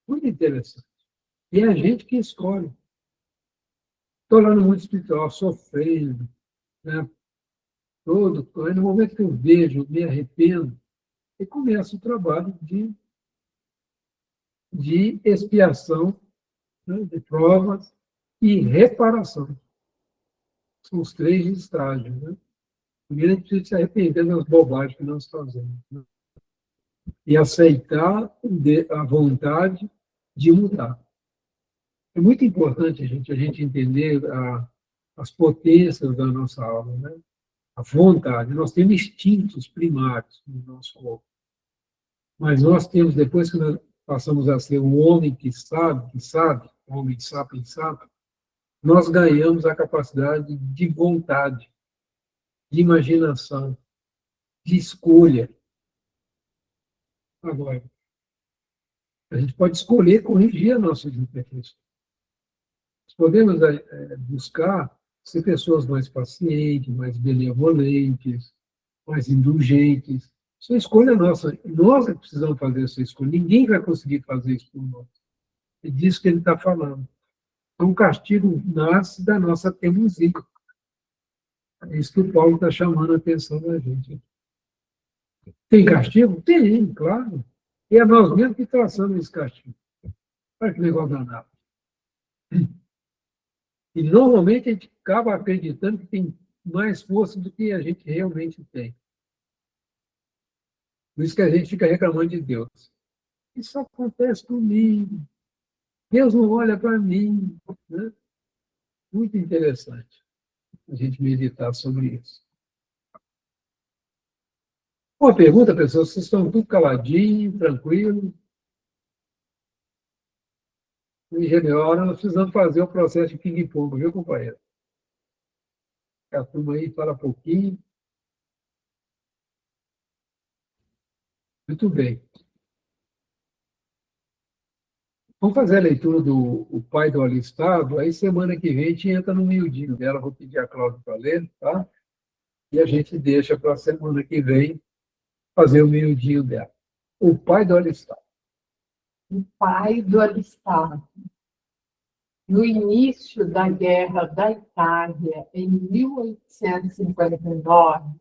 Muito interessante. E é a gente que escolhe. Estou lá no mundo espiritual, sofrendo, né? Aí no momento que eu vejo, me arrependo, e começa o trabalho de expiação, né? De provas e reparação. São os 3 estágios. Né? Primeiro, a gente precisa se arrepender das bobagens que nós fazemos. Né? E aceitar a vontade de mudar. É muito importante a gente entender as potências da nossa alma, né? A vontade. Nós temos instintos primários no nosso corpo. Mas nós temos, depois que nós passamos a ser um homem que sabe, homem sapiens, nós ganhamos a capacidade de vontade, de imaginação, de escolha. Agora, a gente pode escolher corrigir as nossas imperfeições. Podemos buscar ser pessoas mais pacientes, mais benevolentes, mais indulgentes. Isso é escolha nossa. Nós é que precisamos fazer essa escolha. Ninguém vai conseguir fazer isso por nós. É disso que ele está falando. Então, o castigo nasce da nossa teimosia. É isso que o Paulo está chamando a atenção da gente. Tem castigo? Tem, claro. E é nós mesmos que traçamos esse castigo. Olha que negócio danado. E normalmente a gente acaba acreditando que tem mais força do que a gente realmente tem. Por isso que a gente fica reclamando de Deus. Isso acontece comigo. Deus não olha para mim. Né? Muito interessante a gente meditar sobre isso. Uma pergunta, pessoal, vocês estão tudo caladinho, tranquilo? Em geral, nós precisamos fazer o processo de ping-pong, viu, companheiro? A turma aí fala pouquinho. Muito bem. Vamos fazer a leitura do o Pai do Alistado, aí semana que vem a gente entra no miudinho dela, vou pedir a Cláudia para ler, tá? E a gente deixa para a semana que vem fazer o miudinho dela. O Pai do Alistado. O pai do Alistado. No início da Guerra da Itália, em 1859,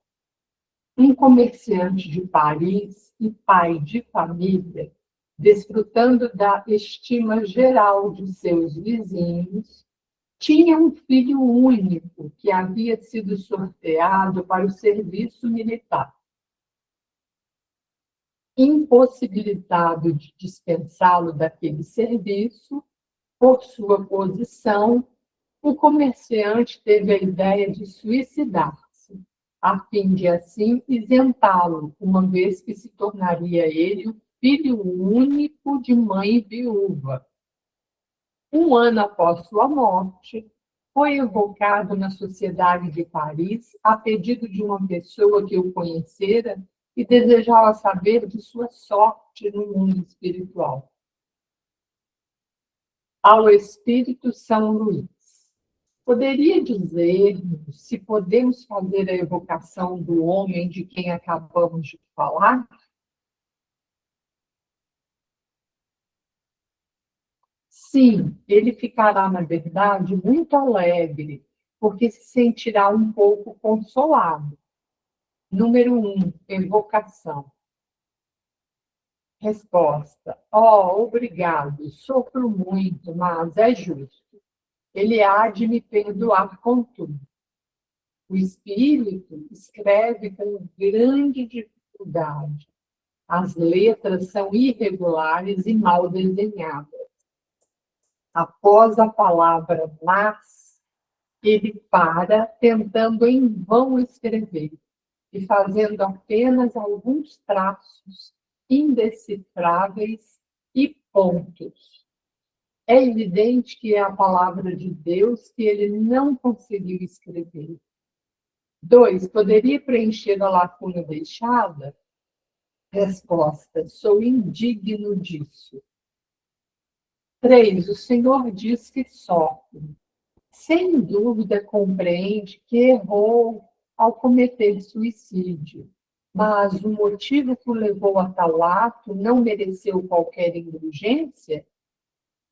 um comerciante de Paris e pai de família, desfrutando da estima geral de seus vizinhos, tinha um filho único que havia sido sorteado para o serviço militar. Impossibilitado de dispensá-lo daquele serviço, por sua posição, o comerciante teve a ideia de suicidar-se, a fim de assim isentá-lo, uma vez que se tornaria ele o filho único de mãe viúva. Um ano após sua morte, foi evocado na Sociedade de Paris a pedido de uma pessoa que o conhecera e desejava saber de sua sorte no mundo espiritual. Ao Espírito São Luís. Poderia dizer-nos se podemos fazer a evocação do homem de quem acabamos de falar? Sim, ele ficará, na verdade, muito alegre, porque se sentirá um pouco consolado. Número 1, evocação. Resposta. Oh, obrigado, sofro muito, mas é justo. Ele há de me perdoar contudo. O espírito escreve com grande dificuldade. As letras são irregulares e mal desenhadas. Após a palavra mas, ele para, tentando em vão escrever, e fazendo apenas alguns traços indecifráveis e pontos. É evidente que é a palavra de Deus que ele não conseguiu escrever. 2, poderia preencher a lacuna deixada? Resposta, sou indigno disso. 3, o Senhor diz que sofre. Sem dúvida compreende que errou ao cometer suicídio, mas o motivo que o levou a tal ato não mereceu qualquer indulgência?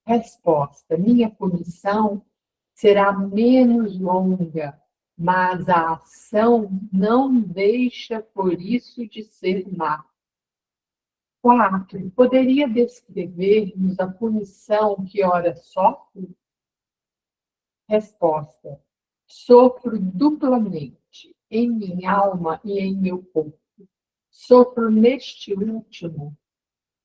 Resposta, minha punição será menos longa, mas a ação não deixa por isso de ser má. 4, poderia descrever-nos a punição que ora sofre? Resposta, sofro duplamente, em minha alma e em meu corpo. Sofro neste último,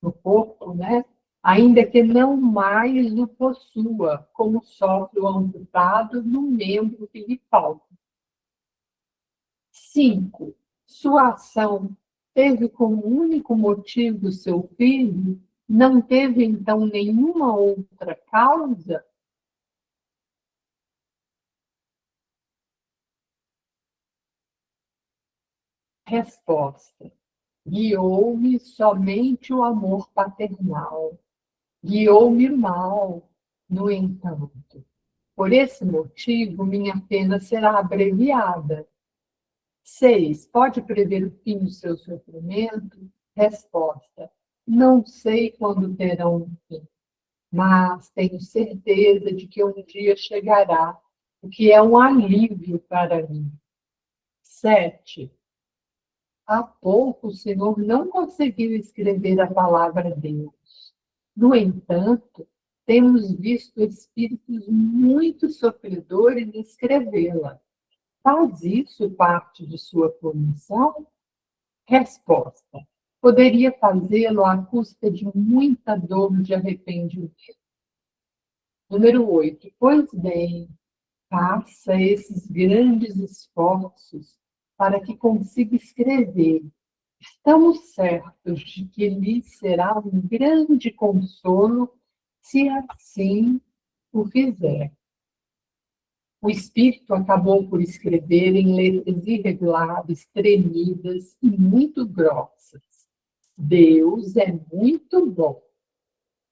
no corpo, né? Ainda que não mais o possua, como sofre o amputado no membro que lhe falta. 5. Sua ação teve como único motivo seu filho? Não teve, então, nenhuma outra causa? Resposta. Guiou-me somente o amor paternal. Guiou-me mal, no entanto. Por esse motivo, minha pena será abreviada. 6. Pode prever o fim do seu sofrimento? Resposta. Não sei quando terão um fim, mas tenho certeza de que um dia chegará, o que é um alívio para mim. 7. Há pouco o Senhor não conseguiu escrever a palavra Deus. No entanto, temos visto espíritos muito sofredores escrevê-la. Faz isso parte de sua comissão? Resposta: poderia fazê-lo à custa de muita dor de arrependimento. Número 8. Pois bem, faça esses grandes esforços para que consiga escrever. Estamos certos de que lhe será um grande consolo se assim o fizer. O espírito acabou por escrever em letras irregulares, tremidas e muito grossas. Deus é muito bom.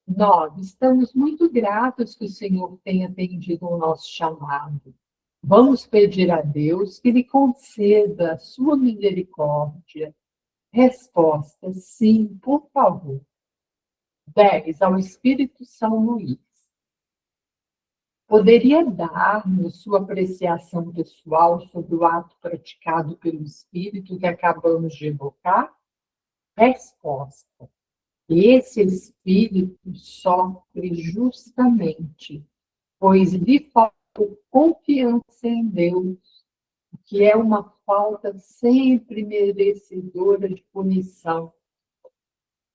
Nós estamos muito gratos que o Senhor tenha atendido ao nosso chamado. Vamos pedir a Deus que lhe conceda a sua misericórdia. Resposta: sim, por favor. 10. Ao Espírito São Luís. Poderia dar-nos sua apreciação pessoal sobre o ato praticado pelo Espírito que acabamos de evocar? Resposta: esse Espírito sofre justamente, pois lhe faltou confiança em Deus, que é uma falta sempre merecedora de punição,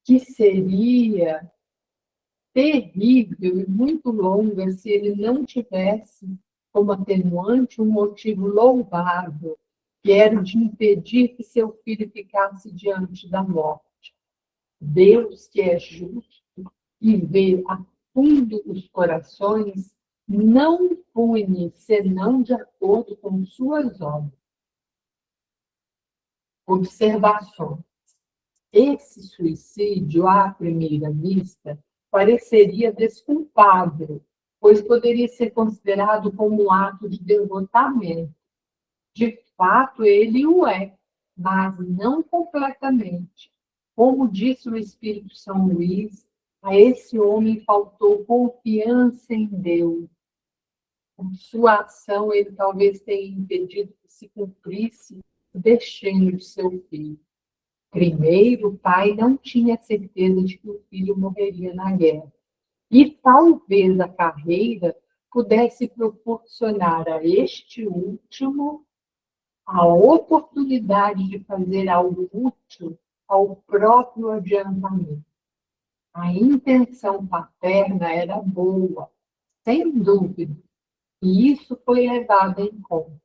que seria terrível e muito longa se ele não tivesse como atenuante um motivo louvável, que era o de impedir que seu filho ficasse diante da morte. Deus, que é justo e vê a fundo os corações, não pune senão de acordo com suas obras. Observações. Esse suicídio, à primeira vista, pareceria desculpável, pois poderia ser considerado como um ato de devotamento. De fato, ele o é, mas não completamente. Como disse o Espírito São Luís, a esse homem faltou confiança em Deus. Com sua ação, ele talvez tenha impedido que se cumprisse o destino de seu filho. Primeiro, o pai não tinha certeza de que o filho morreria na guerra. E talvez a carreira pudesse proporcionar a este último a oportunidade de fazer algo útil ao próprio adiantamento. A intenção paterna era boa, sem dúvida, e isso foi levado em conta.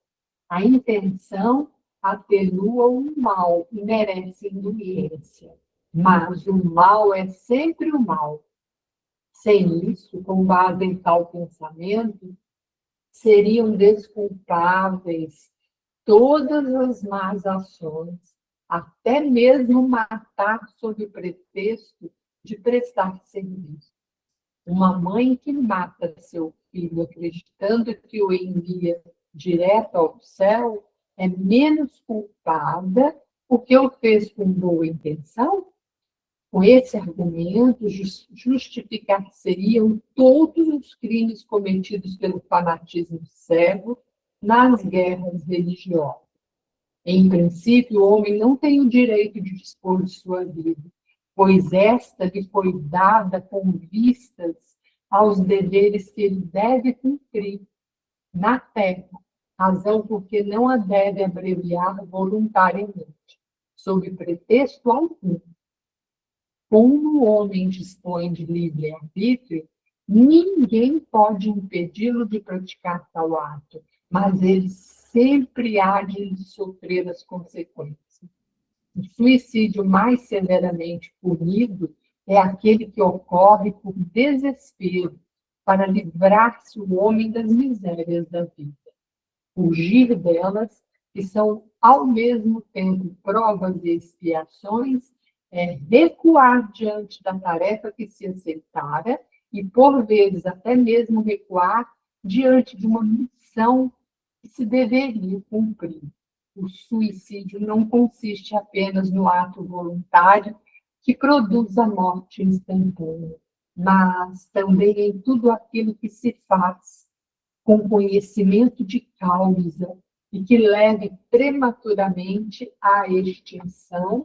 A intenção atenua o mal e merece indulgência, mas o mal é sempre o mal. Sem isso, com base em tal pensamento, seriam desculpáveis todas as más ações, até mesmo matar sob pretexto de prestar serviço. Uma mãe que mata seu filho acreditando que o envia direto ao céu é menos culpada porque o fez com boa intenção? Com esse argumento, justificar-seriam todos os crimes cometidos pelo fanatismo cego nas guerras religiosas. Em princípio, o homem não tem o direito de dispor de sua vida, pois esta lhe foi dada com vistas aos deveres que ele deve cumprir na terra, razão porque não a deve abreviar voluntariamente, sob pretexto algum. Como o homem dispõe de livre-arbítrio, ninguém pode impedi-lo de praticar tal ato, mas ele sempre há de sofrer as consequências. O suicídio mais severamente punido é aquele que ocorre por desespero, para livrar-se o homem das misérias da vida. Fugir delas, que são ao mesmo tempo provas e expiações, é recuar diante da tarefa que se aceitara e, por vezes, até mesmo recuar diante de uma missão que se deveria cumprir. O suicídio não consiste apenas no ato voluntário que produz a morte instantânea, mas também em tudo aquilo que se faz com conhecimento de causa e que leve prematuramente à extinção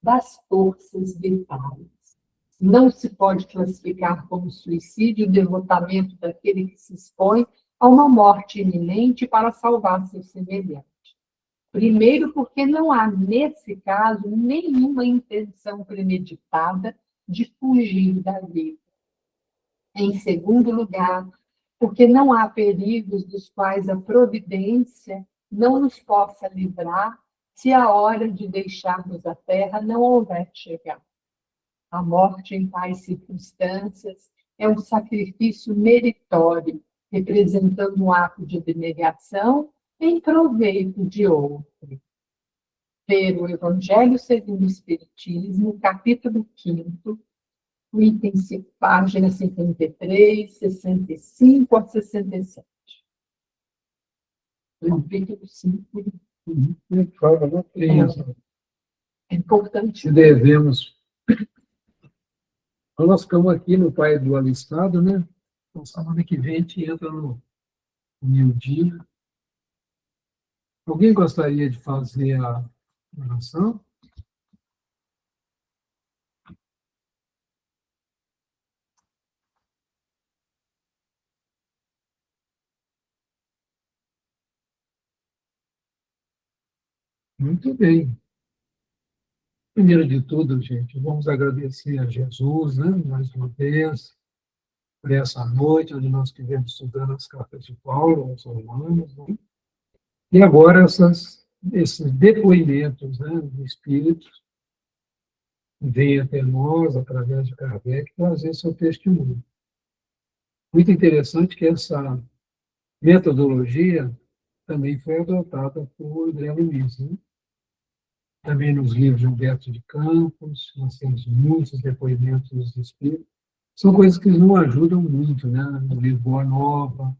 das forças vitais. Não se pode classificar como suicídio o devotamento daquele que se expõe a uma morte iminente para salvar seu semelhante. Primeiro, porque não há, nesse caso, nenhuma intenção premeditada de fugir da vida. Em segundo lugar, porque não há perigos dos quais a providência não nos possa livrar se a hora de deixarmos a terra não houver chegado. A morte em tais circunstâncias é um sacrifício meritório, representando um ato de abnegação em proveito de outro. Ver o Evangelho segundo o Espiritismo, capítulo 5º, item 5, página 53, 65 a 67. Capítulo 5. É importante. Se devemos. Nós ficamos aqui no Pai do Alistado, né? Então, semana que vem a gente entra no meio-dia. Alguém gostaria de fazer a oração? Muito bem. Primeiro de tudo, gente, vamos agradecer a Jesus, né, mais uma vez, por essa noite, onde nós estivemos estudando as cartas de Paulo aos Romanos, né? E agora esses depoimentos, né, do Espírito vêm até nós, através de Kardec, trazer seu testemunho. Muito interessante que essa metodologia também foi adotada por André Luiz, né? Também nos livros de Humberto de Campos, nós temos muitos depoimentos dos Espíritos. São coisas que nos ajudam muito, né? No livro Boa Nova,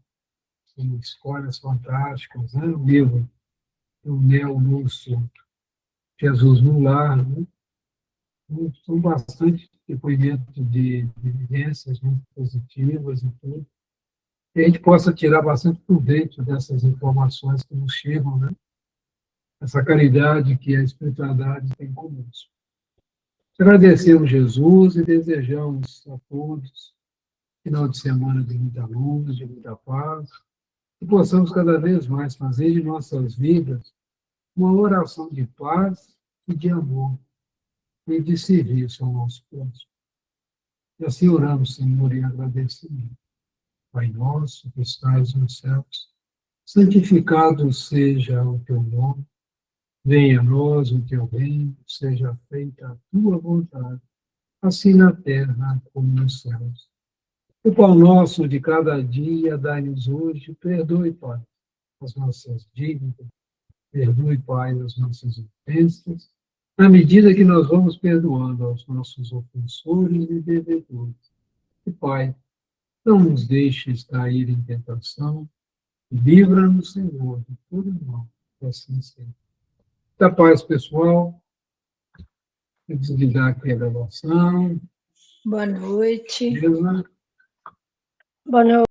em Escolhas Fantásticas, né? No livro do Neo Lúcio, Jesus no Lar, né? São bastante depoimentos de evidências muito positivas e tudo. E a gente possa tirar bastante proveito dessas informações que nos chegam, né? Essa caridade que a espiritualidade tem conosco. Agradecemos Jesus e desejamos a todos final de semana de muita luz, de muita paz, e possamos cada vez mais fazer de nossas vidas uma oração de paz e de amor e de serviço ao nosso próximo. E assim oramos, Senhor, em agradecimento. Pai nosso, que estás nos céus, santificado seja o teu nome. Venha a nós o teu reino, seja feita a tua vontade, assim na terra como nos céus. O pão nosso de cada dia dai-nos hoje, perdoe, Pai, as nossas dívidas, perdoe, Pai, as nossas ofensas, na medida que nós vamos perdoando aos nossos ofensores e devedores. E, Pai, não nos deixes cair em tentação, e livra-nos, Senhor, de todo mal, que assim seja. Da paz, pessoal. Vou desligar aqui a gravação. Boa noite. Beleza? Boa noite.